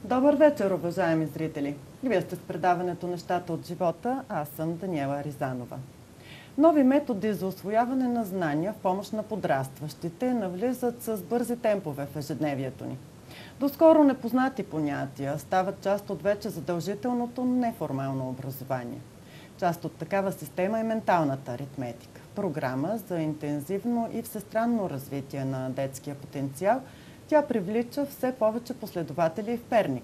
Добър вечер, уважаеми зрители! Вие сте с предаването "Нещата от живота", аз съм Даниела Ризанова. Нови методи за усвояване на знания в помощ на подрастващите навлизат с бързи темпове в ежедневието ни. Доскоро непознати понятия стават част от вече задължителното неформално образование. Част от такава система е менталната аритметика – програма за интензивно и всестранно развитие на детския потенциал. Тя привлича все повече последователи в Перник.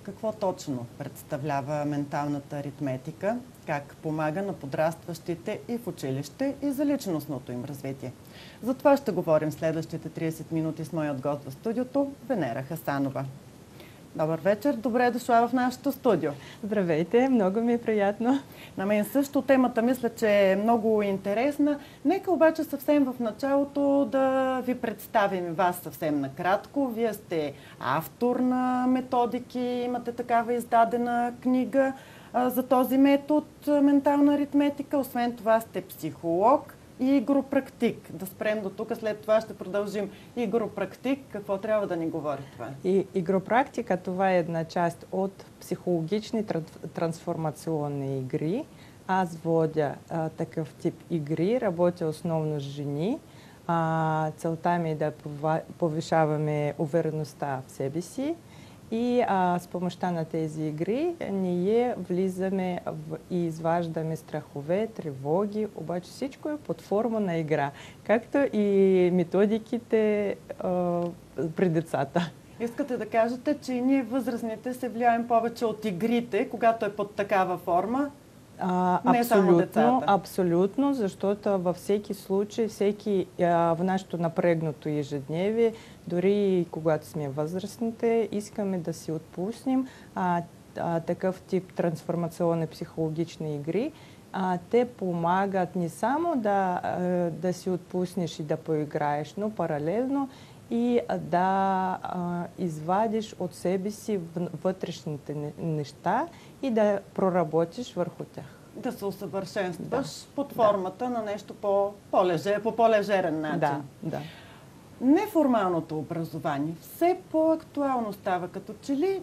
Какво точно представлява менталната аритметика, как помага на подрастващите и в училище и за личностното им развитие? За това ще говорим следващите 30 минути с моят гост в студиото Венера Хасанова. Добър вечер, добре е дошла в нашето студио. Здравейте, много ми е приятно. На мен също темата мисля, че е много интересна. Нека обаче съвсем в началото да ви представим вас съвсем накратко. Вие сте автор на методики, имате такава издадена книга за този метод ментална аритметика. Освен това сте психолог и игропрактик. Да спрем до тук, след това ще продължим. Игропрактик, какво трябва да ни говори това? И игропрактика, това е една част от психологични трансформационни игри. Аз водя такъв тип игри, работя основно с жени. Целта ми е да повишаваме увереността в себе си. И с помощта на тези игри ние влизаме и изваждаме страхове, тревоги, обаче всичко е под форма на игра, както и методиките при децата. Искате да кажете, че и ние възрастните се влияем повече от игрите, когато е под такава форма? Не само децата. Абсолютно, защото във всеки случай, в нашето напрегнато ежедневие, дори и когато сме възрастните, искаме да си отпуснем такъв тип трансформационни психологични игри. Те помагат не само да си отпуснеш и да поиграеш, но паралелно и да извадиш от себе си вътрешните неща и да проработиш върху тях. Да се усъвършенстваш под формата на нещо по по-лежерен начин. Да. Неформалното образование все по-актуално става, като че ли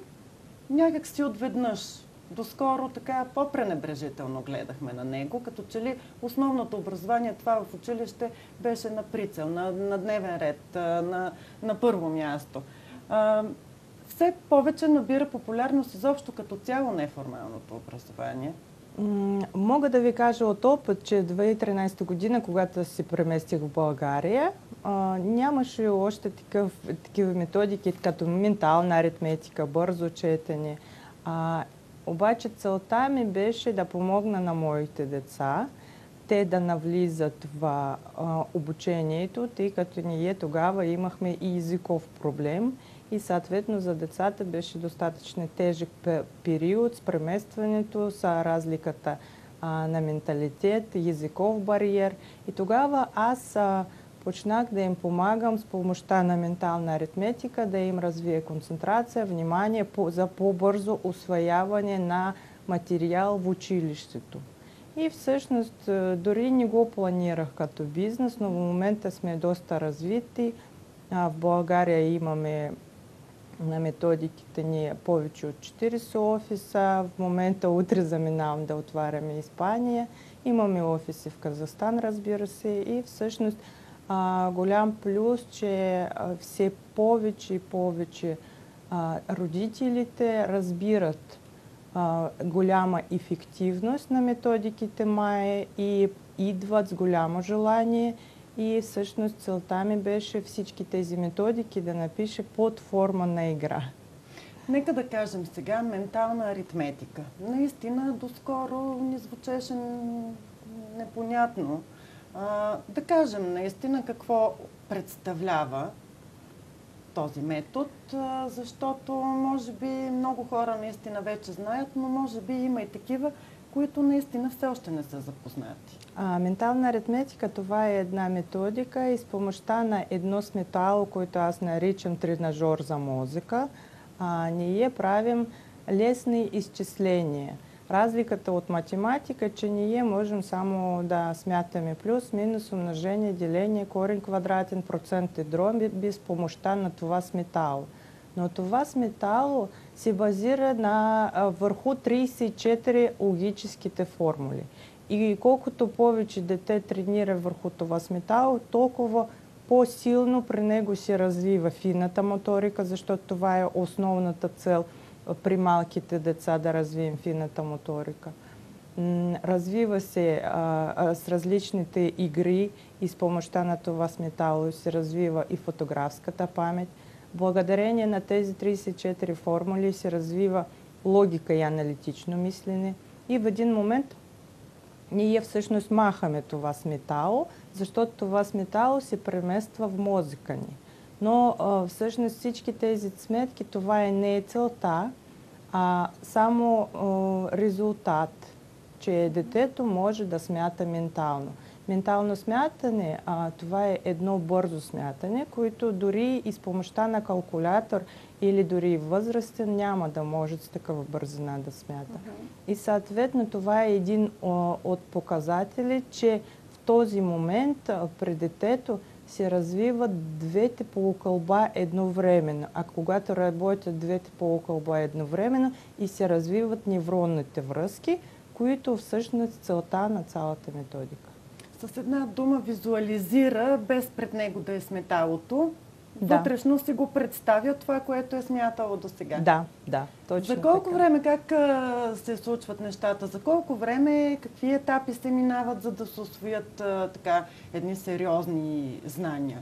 някак си отведнъж. Доскоро така по-пренебрежително гледахме на него, като че ли основното образование, това в училище, беше на прицел, на дневен ред, на първо място. Все повече набира популярност изобщо като цяло неформалното образование. Мога да ви кажа от опит, че 2013 година, когато се преместих в България, нямаше още такива методики, като ментална аритметика, бързо четене. Обаче целта ми беше да помогна на моите деца, те да навлизат в обучението, тъй като ние тогава имахме и езиков проблем и съответно за децата беше достатъчно тежък период с преместването, с разликата на менталитет, езиков бариер. И тогава аз почнах да им помагам с помощта на ментална аритметика, да им развия концентрация, внимание за по-бързо усвояване на материал в училището. И всъщност дори не го планирах като бизнес, но в момента сме доста развити. В България имаме на методиките ни повече от 40 офиса. В момента утре заминавам да отваряме Испания. Имаме офиси в Казахстан, разбира се. И всъщност голям плюс, че все повече и повече родителите разбират голяма ефективност на методиките МАЕ и идват с голямо желание. И всъщност целта ми беше всички тези методики да напише под форма на игра. Нека да кажем сега ментална аритметика. Наистина доскоро ни звучеше непонятно. Да кажем наистина какво представлява този метод, защото може би много хора наистина вече знаят, но може би има и такива, които наистина все още не са запознати. Ментална аритметика, това е една методика и с помощта на едно сметало, което аз наричам тренажер за мозъка, ние правим лесни изчисления. Разликата от математика, че ние можем само да смятаме плюс, минус, умножение, деление, корен квадратен, процент и дроби без помощта на това сметало. Но това сметало се базира върху 34 логическите формули. И колкото повече дете тренира върху това сметало, толкова по-силно при него се развива финната моторика, защото това е основната цел при малките деца да развием финната моторика. Развива се с различните игри и с помощта на това сметало се развива и фотографската памет. Благодарение на тези 34 формули се развива логика и аналитично мислене. И в един момент ние всъщност махаме това сметало, защото това сметало се премества в мозъка ни. Но всъщност всички тези сметки, това не е целта, а само резултат, че детето може да смята ментално. Ментално смятане, това е едно бързо смятане, което дори и с помощта на калкулятор или дори възрастен няма да може с такава бързина да смята. И съответно това е един от показатели, че в този момент при детето се развиват двете полукълба едновременно. А когато работят двете полукълба едновременно и се развиват невронните връзки, които всъщност целта на цялата методика. С една дума визуализира, без пред него да е сметалото. Да. Вътрешно си го представя това, което е смятало до сега. Да, точно За колко така. време, как се случват нещата? За колко време, какви етапи се минават, за да се усвоят едни сериозни знания?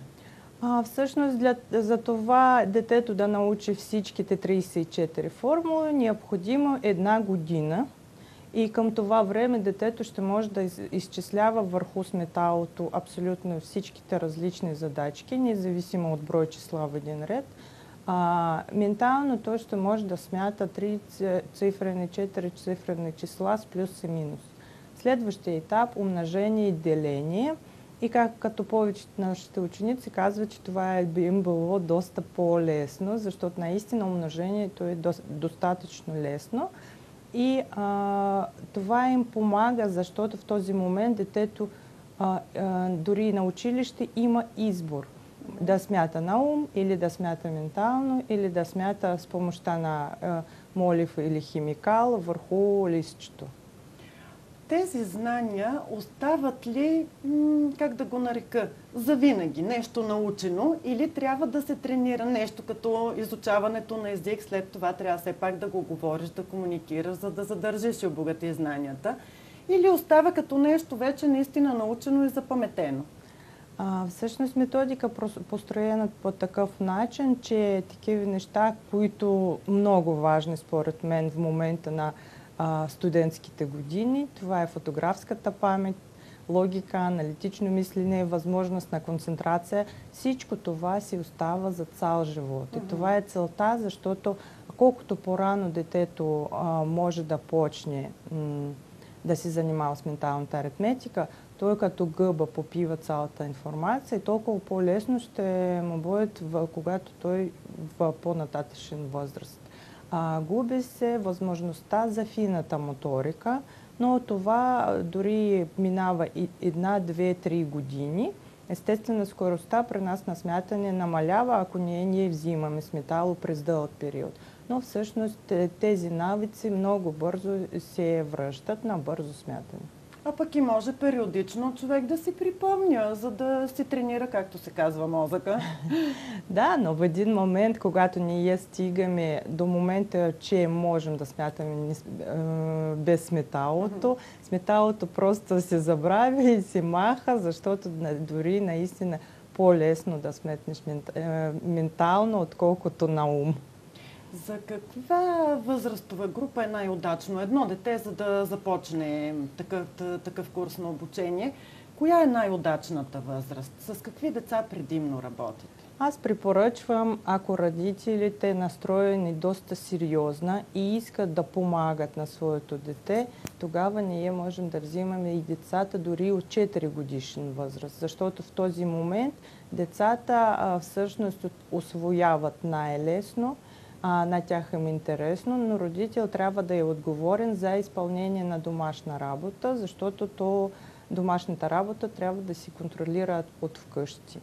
Всъщност за това детето да научи всичките 34 формули, необходимо една година. И към това време детето ще може да изчислява върху сметалото абсолютно всичките различни задачки, независимо от брой числа в един ред. Ментално той ще може да смята 3 цифрени, 4 цифрени числа с плюс и минус. Следващия етап – умножение и деление. И като повечето нашите ученици казват, че това би им било доста по-лесно, защото наистина умножението е достатъчно лесно. И това им помага, защото в този момент детето дори на училище има избор. Да смята на ум, или да смята ментално, или да смята с помощта на молив или химикал върху листчето. Тези знания остават ли, как да го нарека, завинаги, нещо научено, или трябва да се тренира нещо като изучаването на език, след това трябва все пак да го говориш, да комуникираш, за да задържиш и обогати знанията, или остава като нещо вече наистина научено и запаметено? Всъщност методика построена по такъв начин, че такива неща, които много важни според мен в момента на студентските години. Това е фотографската памет, логика, аналитично мислене, възможност на концентрация. Всичко това си остава за цял живот. И това е целта, защото колкото по-рано детето може да почне да се занимава с менталната аритметика, той като гъба попива цялата информация и толкова по-лесно ще му бъде, когато той в по-нататъчен възраст. Губи се възможността за фината моторика, но това дори минава 1, 2, 3 години. Естествено, скоростта при нас на смятане намалява, ако ние взимаме сметало през дълъг период. Но всъщност тези навици много бързо се връщат на бързо смятане. А пък и може периодично човек да си припомня, за да си тренира, както се казва, мозъка. Да, но в един момент, когато ние стигаме до момента, че можем да смятаме без сметалото, сметалото просто се забравя и се маха, защото дори наистина по-лесно да сметнеш ментално, отколкото на ум. За каква възрастова група е най-удачно едно дете, за да започне такъв курс на обучение? Коя е най-удачната възраст? С какви деца предимно работите? Аз препоръчвам, ако родителите настроени доста сериозно и искат да помагат на своето дете, тогава ние можем да взимаме и децата дори от 4 годишна възраст, защото в този момент децата всъщност усвояват най-лесно, на тях им интересно, но родител трябва да е отговорен за изпълнение на домашна работа, защото домашната работа трябва да се контролира от вкъщи.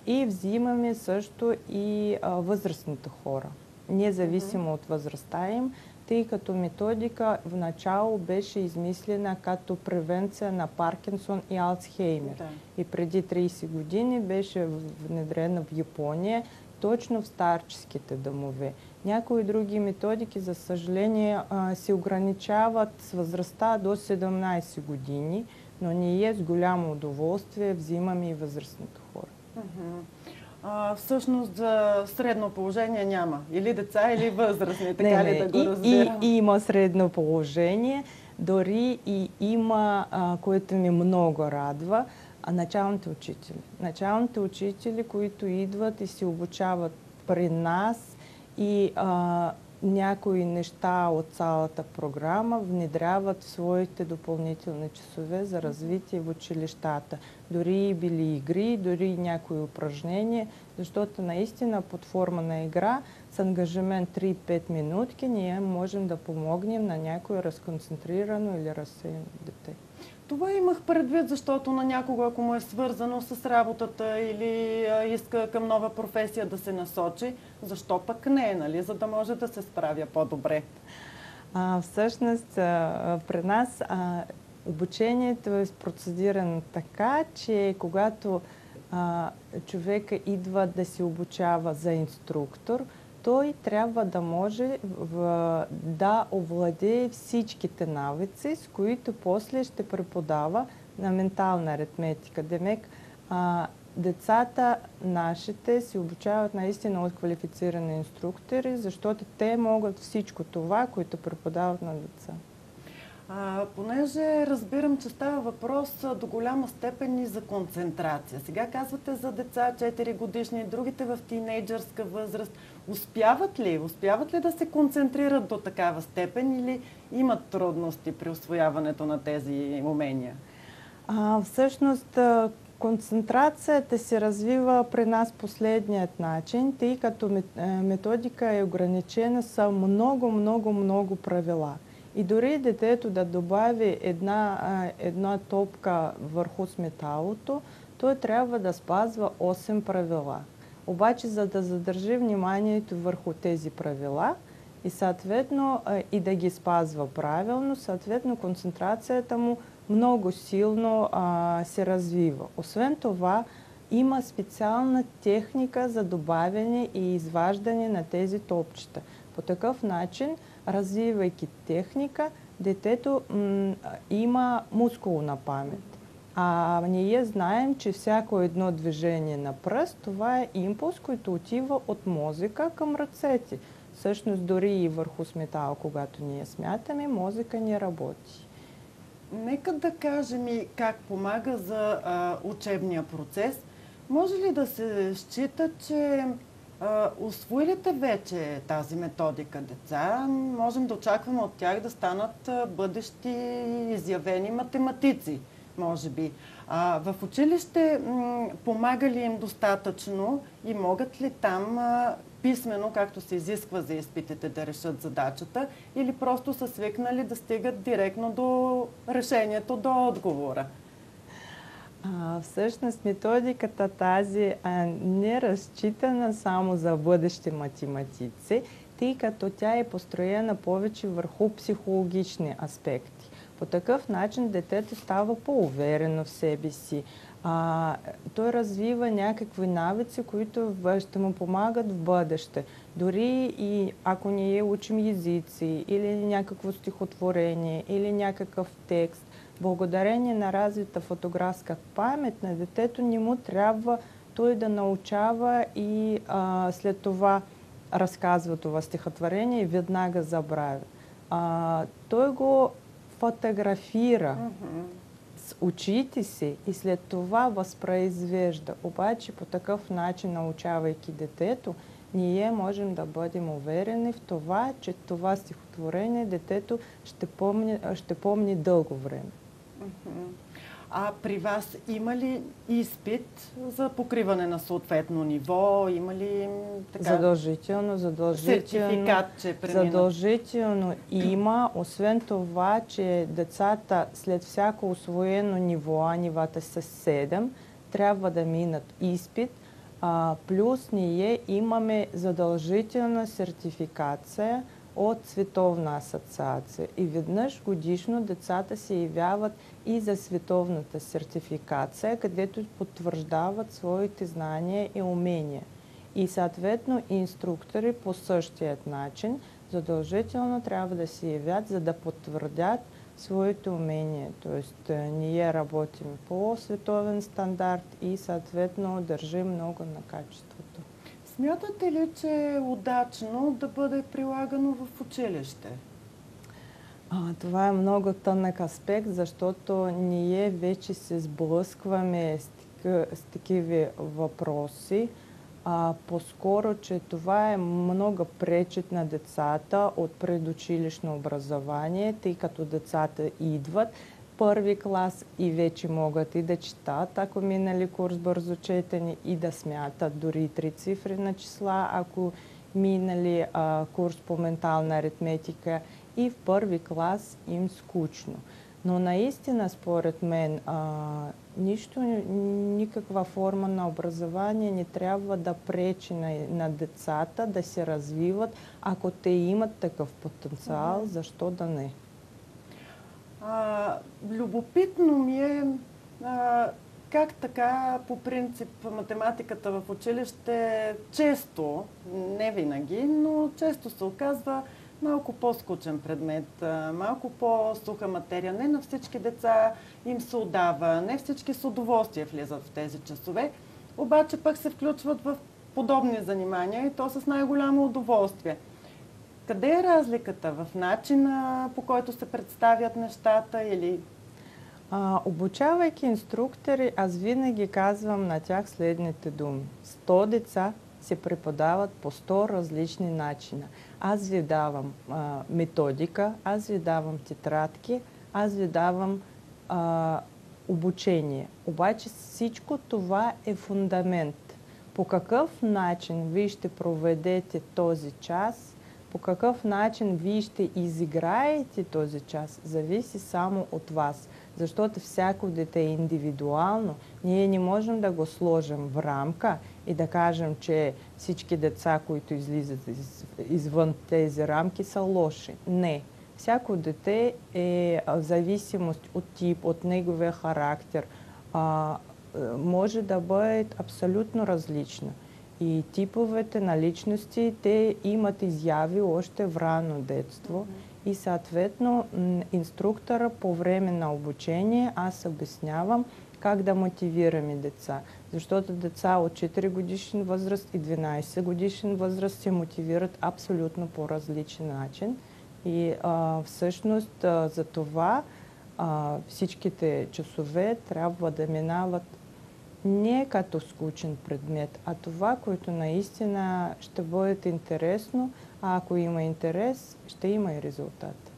И взимаме също и възрастните хора. независимо от възрастта им, тъй като методика в начало беше измислена като превенция на Паркинсон и Алцхеймер. Да. И преди 30 години беше внедрена в Япония точно в старческите домове. Някои други методики, за съжаление, се ограничават с възрастта до 17 години, но ние с голямо удоволствие взимаме и възрастните хора. Всъщност за средно положение няма. Или деца, или възрастни, така ли да го разбирам? И има средно положение, дори и има, което ми много радва, началните учители. Началните учители, които идват и се обучават при нас и някои неща от цялата програма внедряват в своите допълнителни часове за развитие в училищата. Дори и били игри, дори и някои упражнения, защото наистина под форма на игра с ангажимент 3-5 минутки ние можем да помогнем на някое разконцентрирано или разсеяно дете. Това имах предвид, защото на някого, ако му е свързано с работата или иска към нова професия да се насочи, защо пък не, нали? За да може да се справя по-добре. Всъщност, при нас обучението е процедирано така, че когато човека идва да се обучава за инструктор, той трябва да може да овладее всичките навици, с които после ще преподава на ментална аритметика. Демек, децата нашите се обучават наистина от квалифицирани инструктори, защото те могат всичко това, което преподават на деца. Понеже разбирам, че става въпрос до голяма степен и за концентрация. Сега казвате за деца 4 годишни, другите в тинейджърска възраст. Успяват ли да се концентрират до такава степен или имат трудности при усвояването на тези умения? Всъщност, концентрацията се развива при нас последният начин, тъй като методика е ограничена с много правила. И дори детето да добави една топка върху сметалото, той трябва да спазва 8 правила. Обаче, за да задържи вниманието върху тези правила и съответно и да ги спазва правилно, съответно концентрацията му много силно се развива. Освен това, има специална техника за добавяне и изваждане на тези топчета. По такъв начин, развивайки техника, детето има мускулна памет. Ние знаем, че всяко едно движение на пръст, това е импулс, който отива от мозъка към ръцете. Всъщност, дори и върху метал, когато ние смятаме, мозъка не работи. Нека да кажем и как помага за учебния процес. Може ли да се счита, че усвоилите вече тази методика деца, можем да очакваме от тях да станат бъдещи изявени математици, може би. В училище помага ли им достатъчно и могат ли там писмено, както се изисква за изпитите, да решат задачата, или просто са свикнали да стигат директно до решението, до отговора? Всъщност методиката тази не е разчитана само за бъдещи математици, тъй като тя е построена повече върху психологични аспекти. По такъв начин детето става по-уверено в себе си. Той развива някакви навици, които ще му помагат в бъдеще. Дори и ако ние учим езици или някакво стихотворение или някакъв текст, благодарение на развита фотографска памет на детето не му трябва той да научава и след това разказва това стихотворение и веднага забравя. Той го фотографира с очите си и след това възпроизвежда. Обаче по такъв начин, научавайки детето, ние можем да бъдем уверени в това, че това стихотворение детето ще помни дълго време. При вас има ли изпит за покриване на съответно ниво? Има ли задължително сертификат, че преминат? Задължително има. Освен това, че децата след всяко усвоено ниво, нивата са 7, трябва да минат изпит, Плюс ние имаме задължителна сертификация от Световна асоциация. И веднъж годишно децата се явяват и за световната сертификация, където потвърждават своите знания и умения. И съответно инструктори по същият начин задължително трябва да се явят, за да потвърдят своите умения. Тоест ние работим по световен стандарт и съответно държим много на качеството. Смятате ли, че е удачно да бъде прилагано в училище? Това е много тънък аспект, защото ние вече се сблъскваме с такива въпроси. По-скоро, че това е много пречит на децата от предучилищно образование, тъй като децата идват първи клас и вече могат и да четат, ако минали курс бързо четене, и да смятат дори трицифрени числа, ако минали курс по ментална аритметика, и в първи клас им скучно. Но наистина, според мен, никаква форма на образование не трябва да пречи на децата да се развиват, ако те имат такъв потенциал, защо да не? Любопитно ми е как така, по принцип, математиката в училище често, не винаги, но често се оказва малко по-скучен предмет, малко по-суха материя. Не на всички деца им се удава, не всички с удоволствие влизат в тези часове, обаче пък се включват в подобни занимания и то с най-голямо удоволствие. Къде е разликата? В начина, по който се представят нещата или... Обучавайки инструктори, аз винаги казвам на тях следните думи. 100 деца се преподават по 100 различни начина. Аз ви давам методика, аз ви давам тетрадки, аз ви давам обучение. Обаче всичко това е фундамент. По какъв начин вие ще проведете този час, по какъв начин вие ще изиграете този час, зависи само от вас. Защото всяко дете е индивидуално. Ние не можем да го сложим в рамка и да кажем, че всички деца, които излизат извън тези рамки, са лоши. Не. Всяко дете е в зависимост от тип, от неговия характер. Може да бъде абсолютно различно. И типовете на личности, те имат изяви още в ранно детство. И съответно инструктора по време на обучение аз обяснявам как да мотивираме деца. Защото деца от 4 годишен възраст и 12 годишен възраст се мотивират абсолютно по различен начин. И всъщност за това всичките часове трябва да минават не като скучен предмет, а това, което наистина ще бъде интересно, а ако има интерес, ще има и резултат.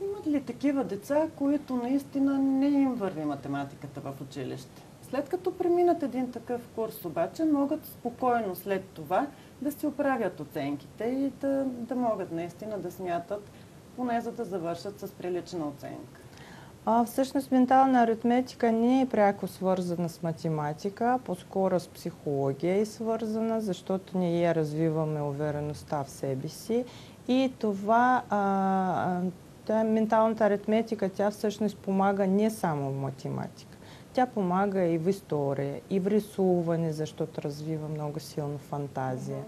Имат ли такива деца, които наистина не им върви математиката в училище? След като преминат един такъв курс обаче, могат спокойно след това да си оправят оценките и да могат наистина да смятат, поне за да завършат с прилична оценка. Всъщност ментална аритметика не е пряко свързана с математика, по-скоро с психология е свързана, защото ние развиваме увереността в себе си. И това, менталната аритметика, тя всъщност помага не само в математика. Тя помага и в история, и в рисуване, защото развива много силна фантазия.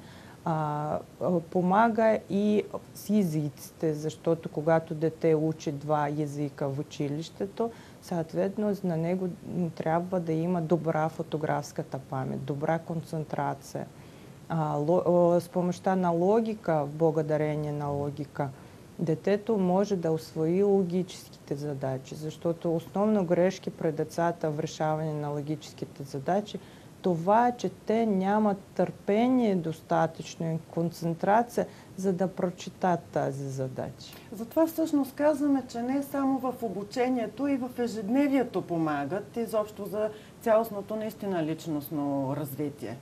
Помага и с езиците, защото когато дете учи 2 езика в училището, съответно на него трябва да има добра фотографската памет, добра концентрация. С помощта на логика, благодарение на логика, детето може да усвои логическите задачи, защото основно грешки при децата в решаване на логическите задачи това, че те нямат търпение достатъчно и концентрация, за да прочитат тази задача. Затова всъщност казваме, че не само в обучението, и в ежедневието помагат изобщо за цялостното наистина личностно развитие.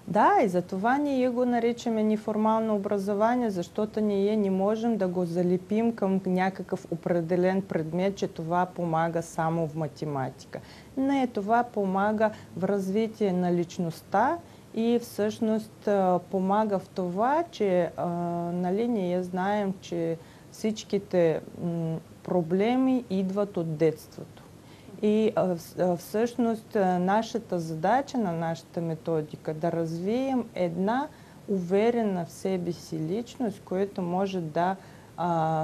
Да, и за това ние го наричаме неформално образование, защото ние не можем да го залепим към някакъв определен предмет, че това помага само в математика. Не, това помага в развитие на личността И всъщност помага в това, че нали, ние знаем, че всичките проблеми идват от детството. И всъщност нашата задача на нашата методика да развием една уверена в себе си личност, която може да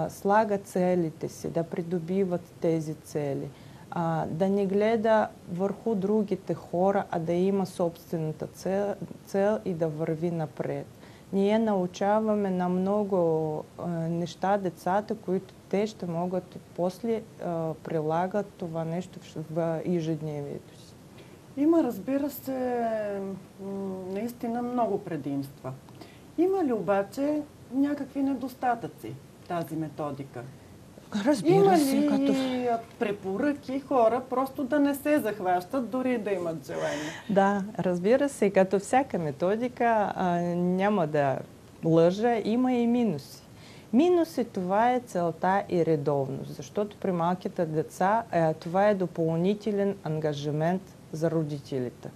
слага целите си, да придобиват тези цели, да не гледа върху другите хора, а да има собствената цел и да върви напред. Ние научаваме на много неща децата, които те ще могат после прилагат това нещо в ежедневието си. Има, разбира се, наистина много предимства. Има ли обаче някакви недостатъци тази методика? Разбира се, Има ли препоръки хора просто да не се захващат, дори да имат желание? Да, разбира се, като всяка методика, няма да лъжа, има и минуси. Минуси това е целта и редовност, защото при малките деца това е допълнителен ангажимент за родителите.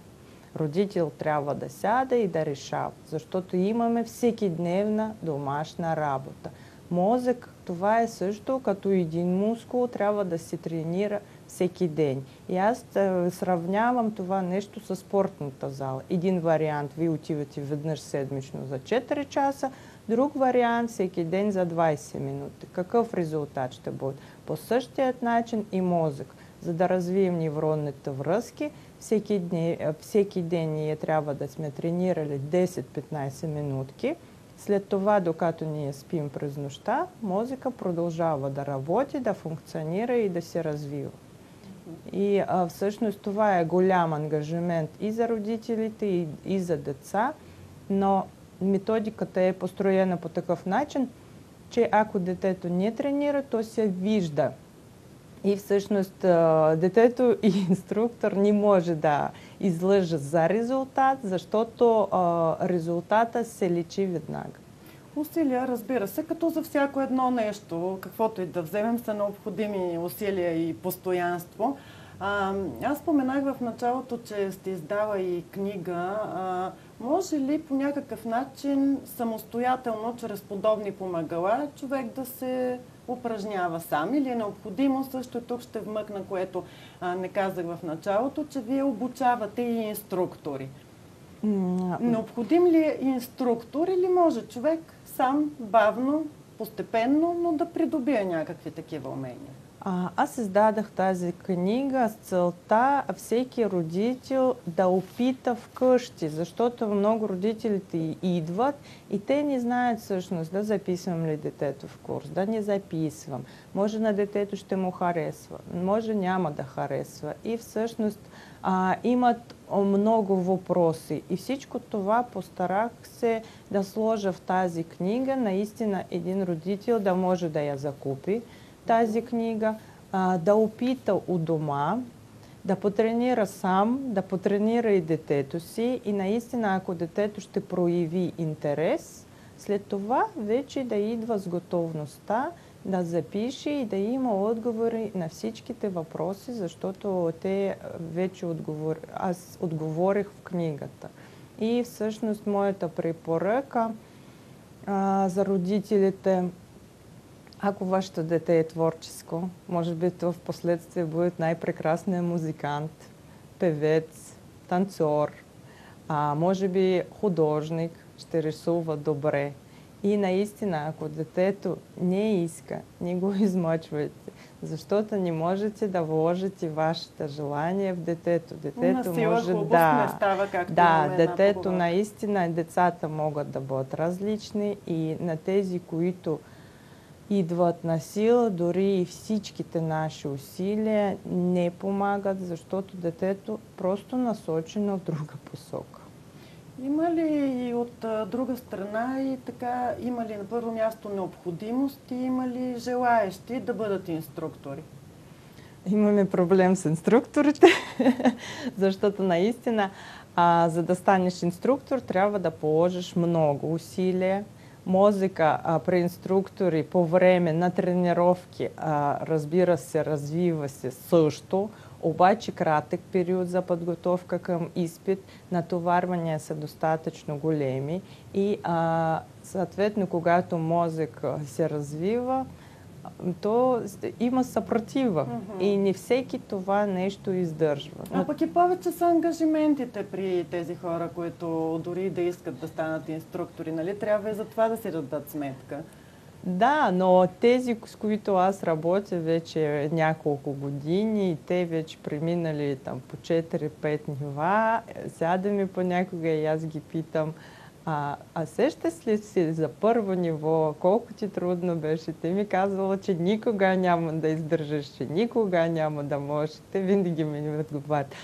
Родител трябва да сяда и да решава, защото имаме всекидневна домашна работа. Мозък, това е също като един мускул, трябва да се тренира всеки ден. И аз сравнявам това нещо с спортната зала. Един вариант, вие отивате веднъж седмично за 4 часа, друг вариант всеки ден за 20 минути. Какъв резултат ще бъде? По същият начин и мозък. За да развием невронните връзки, всеки ден ние трябва да сме тренирали 10-15 минутки. След това, докато ние спим през нощта, мозъка продължава да работи, да функционира и да се развива. И всъщност това е голям ангажимент и за родителите, и за деца, но методиката е построена по такъв начин, че ако детето не тренира, то се вижда. И всъщност детето и инструктор не може да излъжа за резултат, защото резултата се личи веднага. Усилия, разбира се, като за всяко едно нещо, каквото и да вземем, са необходими усилия и постоянство. Аз споменах в началото, че сте издала и книга. Може ли по някакъв начин самостоятелно, чрез подобни помагала, човек да се упражнява сам? Или е необходимо, също тук ще вмъкна, което не казах в началото, че вие обучавате и инструктори. Необходим ли е инструктор или може човек сам, бавно, постепенно, но да придобие някакви такива умения? Аз издадах тази книга с целта всеки родител да опита вкъщи, защото много родителите идват и те не знаят всъщност да записвам ли детето в курс, да не записвам. Може на детето ще му харесва, може няма да харесва. И всъщност имат много въпроси. И всичко това постарах се да сложа в тази книга. Наистина един родител да може да я закупи тази книга, да опита у дома, да потренира сам, да потренира и детето си и наистина, ако детето ще прояви интерес, след това вече да идва с готовността да запише и да има отговори на всичките въпроси, защото те вече аз отговорих в книгата. И всъщност моята препоръка за родителите, ако вашето дете е творческо, може би това в последствие буде най-прекрасният музикант, певец, танцор, може би художник, ще рисува добре. И наистина, ако детето не иска, не го измъчвайте, защото не можете да вложите вашите желания в детето. Детето може не става, както детето наистина, децата могат да бъдат различни и на тези, които идват на сила, дори и всичките наши усилия не помагат, защото детето просто насочено в друга посока. Има ли и от друга страна и така, има ли на първо място необходимост и има ли желаещи да бъдат инструктори? Имаме проблем с инструкторите, защото наистина, за да станеш инструктор, трябва да положиш много усилия. Мозъка при инструктори по време на тренировки, разбира се, развива се също, обаче кратък период за подготовка към изпит, натоварвания са достатъчно големи и съответно, когато мозък се развива, то има съпротива и не всеки това нещо издържа. А пък и повече са ангажиментите при тези хора, които дори да искат да станат инструктори, нали? Трябва и за това да си дадат сметка. Да, но тези, с които аз работя вече няколко години, те вече преминали там по 4-5 нива, сядаме понякога и аз ги питам, сещаш ли си за първо ниво, колко ти трудно беше? Те ми казвала, че никога няма да издържаш, че никога няма да можеш. Те винаги ми отговарят.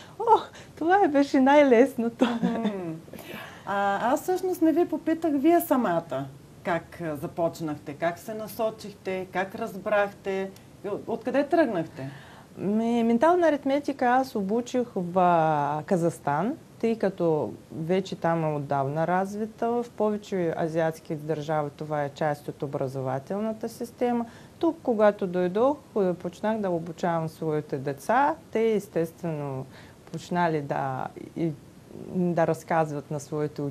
Това беше най-лесното. Аз всъщност не ви попитах вие самата как започнахте, как се насочихте, как разбрахте, откъде тръгнахте? Ментална аритметика аз обучих в Казахстан, тъй като вече там е отдавна развита. В повече азиатски държави това е част от образователната система. Тук, когато дойдох, почнах да обучавам своите деца. Те естествено почнали да разказват на своите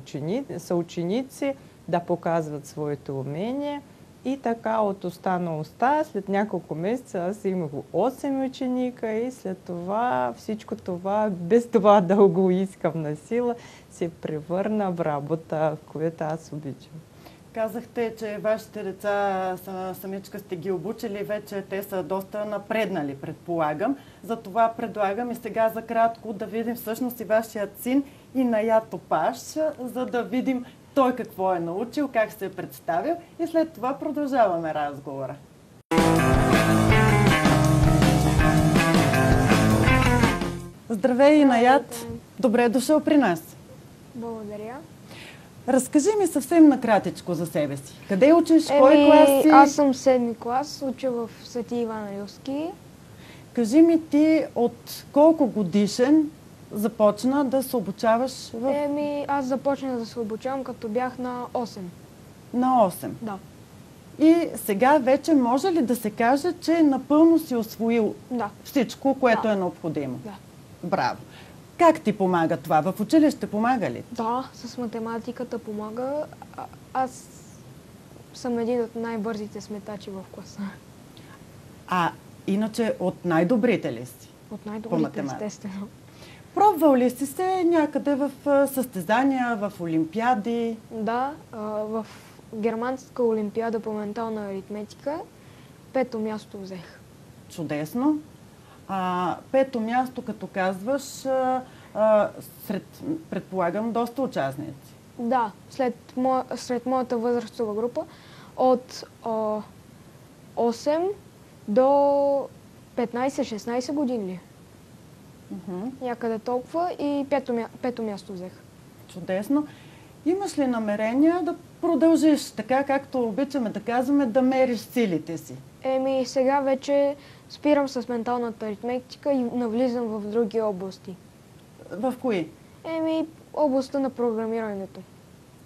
съученици, да показват своите умения. И така от уста на уста, след няколко месеца аз имах 8 ученика и след това всичко това, без това да го искам на сила, се превърна в работа, която аз обичам. Казахте, че вашите деца самичка сте ги обучили, вече те са доста напреднали, предполагам. Затова предлагам и сега за кратко да видим всъщност и вашият син и Наят Топаш, за да видим той какво е научил, как се е представил и след това продължаваме разговора. Здравей, Наят! Добре дошъл при нас! Благодаря. Разкажи ми съвсем накратичко за себе си. Къде учиш? Кой клас си? Аз съм 7-ми клас, уча в Свети Иван Рилски. Кажи ми ти от колко годишен започна да се обучаваш в... Аз започнах да се обучавам като бях на 8. На 8? Да. И сега вече може ли да се каже, че напълно си усвоил всичко, което е необходимо? Да. Браво! Как ти помага това? В училище помага ли? Да, с математиката помага. Аз съм един от най-бързите сметачи в класа. Иначе от най-добрите ли си? От най-добрите, естествено. Пробвал ли си се някъде в състезания, в олимпиади? Да, в Германска олимпиада по ментална аритметика 5-то място взех. Чудесно. 5-то място, като казваш, сред, предполагам, доста участници. Да, сред моята възрастова група от 8 до 15-16 години ли? Някъде толкова и 5-то място взех. Чудесно. Имаш ли намерение да продължиш, така както обичаме да казваме, да мериш силите си? Сега вече спирам с менталната аритметика и навлизам в други области. В кои? Областта на програмирането.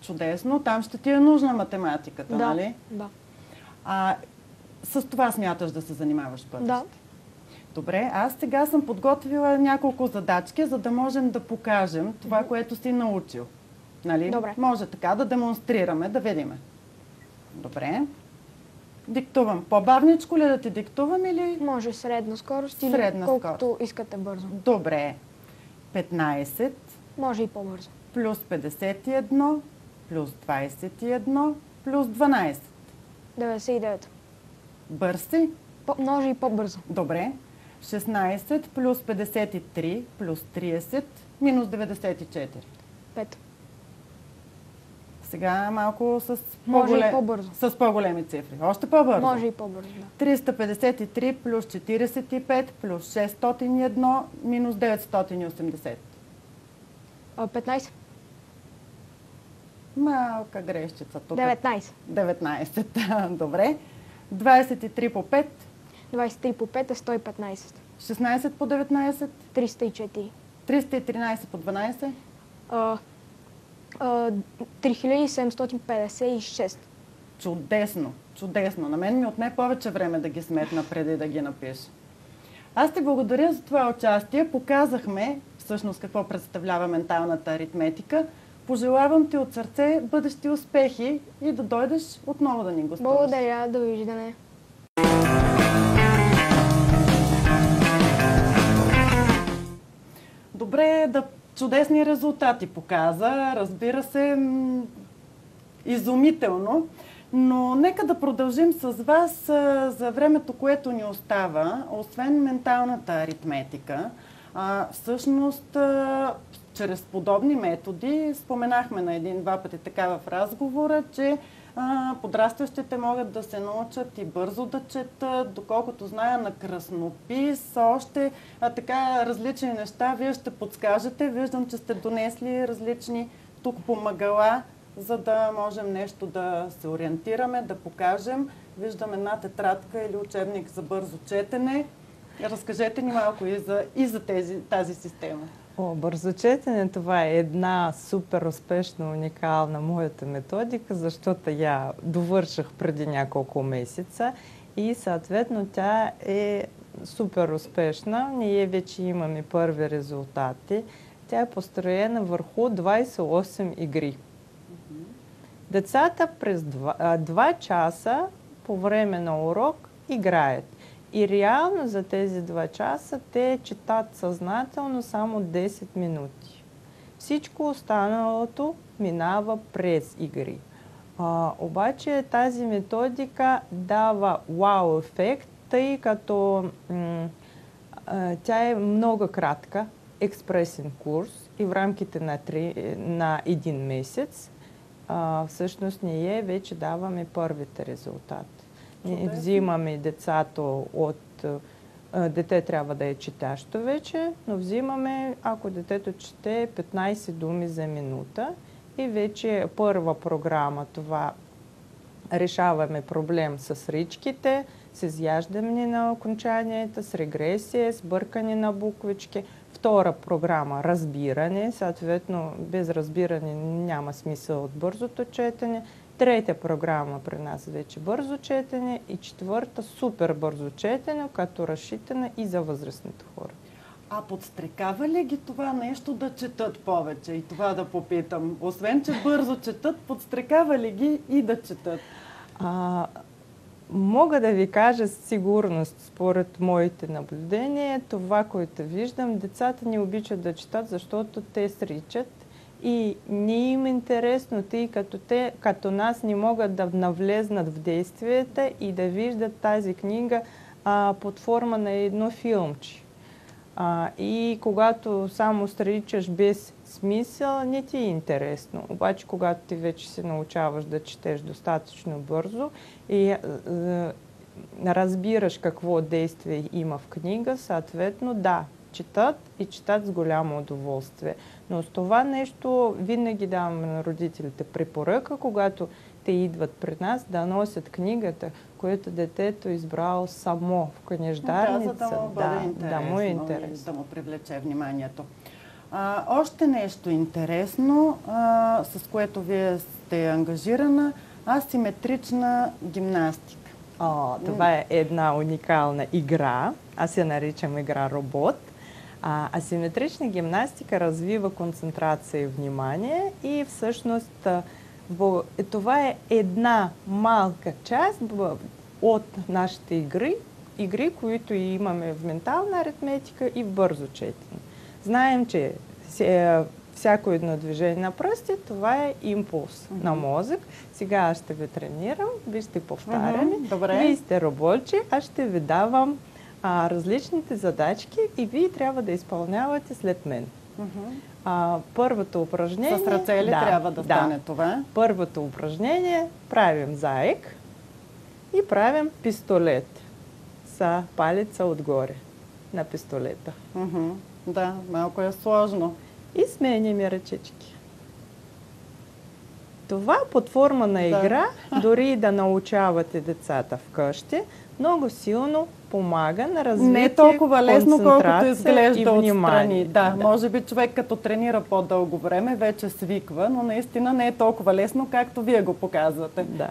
Чудесно. Там ще ти е нужна математиката, нали? Да. С това смяташ да се занимаваш в бъдеще? Да. Добре, аз сега съм подготвила няколко задачки, за да можем да покажем това, което си научил. Нали? Добре. Може така да демонстрираме, да видим. Добре. Диктувам. По-бавничко ли да ти диктувам или... Може средна скорост или колкото искате бързо. Добре. 15. Може и по-бързо. Плюс 51, плюс 21, плюс 12. 99. Бърз си? Може и по-бързо. Добре. 16 плюс 53 плюс 30 минус 94. 5. Сега малко с по-бързо. С по-големи цифри. Още по-бързо. Може и по-бързо, да. 353 плюс 45 плюс 601 минус 980. 15. Малка грешчица тук. 19. 19. Добре. 23 по 5. 23 по 5 е 115. 16 по 19. 304. 313 по 12. 3756. Чудесно, чудесно. На мен ми отне повече време да ги сметна преди да ги напиша. Аз ти благодаря за това участие. Показахме всъщност какво представлява менталната аритметика. Пожелавам ти от сърце бъдещи успехи и да дойдеш отново да ни гостуваш. Благодаря, довиждане. Добре, чудесни резултати показа. Разбира се, изумително. Но нека да продължим с вас за времето, което ни остава. Освен менталната аритметика, всъщност чрез подобни методи, споменахме на един-два пъти така в разговора, че подрастващите могат да се научат и бързо да четат, доколкото зная на краснопис, още така различни неща. Вие ще подскажете. Виждам, че сте донесли различни тук помагала, за да можем нещо да се ориентираме, да покажем. Виждам една тетрадка или учебник за бързо четене. Разкажете ни малко и за тази система. Бързо четене, това е една супер успешна, уникална моята методика, защото я довърших преди няколко месеца и съответно тя е супер успешна. Ние вече имаме първи резултати. Тя е построена върху 28 игри. Децата през 2 часа по време на урок играят. И реално за тези 2 часа те четат съзнателно само 10 минути. Всичко останалото минава през игри. Обаче тази методика дава вау ефект, тъй като тя е много кратка, експресен курс и в рамките на 1 месец всъщност ние вече даваме първите резултати. Ние взимаме децата дете трябва да е четящо вече, но взимаме, ако детето чете 15 думи за минута и вече първа програма, това решаваме проблем с речките, с изяждане на окончанията, с регресия, с бъркане на буквички. Втора програма – разбиране, съответно без разбиране няма смисъл от бързото четене. Трета програма при нас вече бързо четене и четвърта супер бързо четене, като разчитана и за възрастните хора. А подстрекава ли ги това нещо да четат повече? И това да попитам. Освен, че бързо четат, подстрекава ли ги и да четат? Мога да ви кажа със сигурност, според моите наблюдения, това, което виждам, децата не обичат да четат, защото те сричат и не им е интересно, тъй като те, като нас, не могат да навлезнат в действията и да виждат тази книга под форма на едно филмче. И когато само сричаш без смисъл, не ти е интересно. Обаче, когато ти вече се научаваш да четеш достатъчно бързо и разбираш какво действие има в книга, съответно, да, четат и четат с голямо удоволствие. Но с това нещо винаги даваме на родителите препоръка, когато те идват при нас, да носят книгата, която детето избрало само в книждарница. Да, за да му бъде интересно, интересно. Да му привлече вниманието. Още нещо интересно, с което вие сте ангажирана, асиметрична гимнастика. Това е една уникална игра. Аз я наричам игра робот. Асиметрична гимнастика развива концентрация и внимание и всъщност това е една малка част от нашите игри, които имаме в ментална аритметика и в бързо четене. Знаем, че всяко едно движение на пръсти, това е импулс на мозък. Сега аз ще ви тренирам, вие ще повтаряме. Вие сте робочи, аз ще ви давам различните задачки и вие трябва да изпълнявате след мен. Първото упражнение... С ръце ли трябва да стане това? Първото упражнение правим заек и правим пистолет с палеца отгоре на пистолета. Да, малко е сложно. И сменяме ръчички. Това под форма на игра, дори да научавате децата вкъщи, много силно помага на развитие, не е толкова лесно, колкото изглежда отстрани. Да, може би човек като тренира по-дълго време, вече свиква, но наистина не е толкова лесно, както вие го показвате. Да.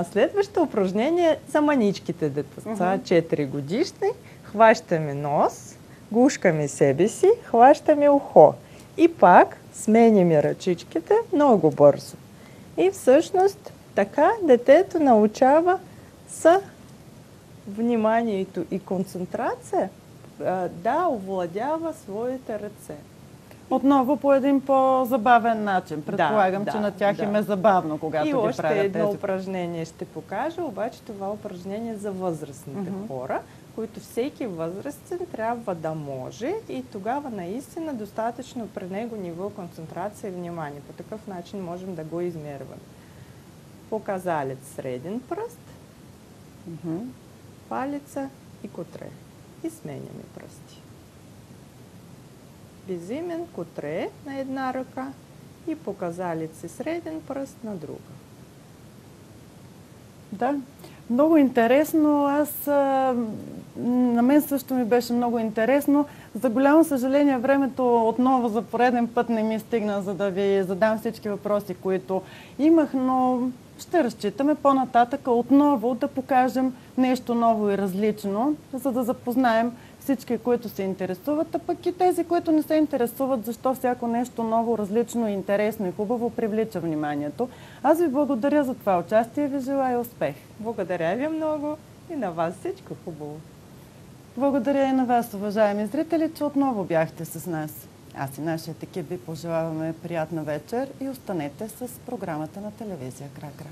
Следващото упражнение за маничките деца, 4 годишни. хващаме нос, гушкаме себе си, хващаме ухо. И пак сменяме ръчичките много бързо. И всъщност така детето научава с вниманието и концентрация да овладява своите ръце. Отново по един по-забавен начин. Предполагам, че на тях им е забавно, когато ги правят тези. И още едно упражнение ще покажа, обаче това упражнение за възрастните хора, които всеки възрастен трябва да може и тогава наистина достатъчно при него ниво концентрация и внимание. По такъв начин можем да го измерваме. Показалец среден пръст, палеца и котре. И сменяме пръсти. Безимен котре на една ръка и показалец и среден пръст на друга. Да, много интересно. На мен също ми беше много интересно. За голямо съжаление, времето отново за пореден път не ми стигна, за да ви задам всички въпроси, които имах, но ще разчитаме по-нататък отново да покажем нещо ново и различно, за да запознаем всички, които се интересуват, а пък и тези, които не се интересуват, защо всяко нещо ново, различно, интересно и хубаво привлича вниманието. Аз ви благодаря за това участие и ви желая успех. Благодаря ви много и на вас всичко хубаво. Благодаря и на вас, уважаеми зрители, че отново бяхте с нас. Аз и нашият екип ви пожелаваме приятна вечер и останете с програмата на телевизия Кракра.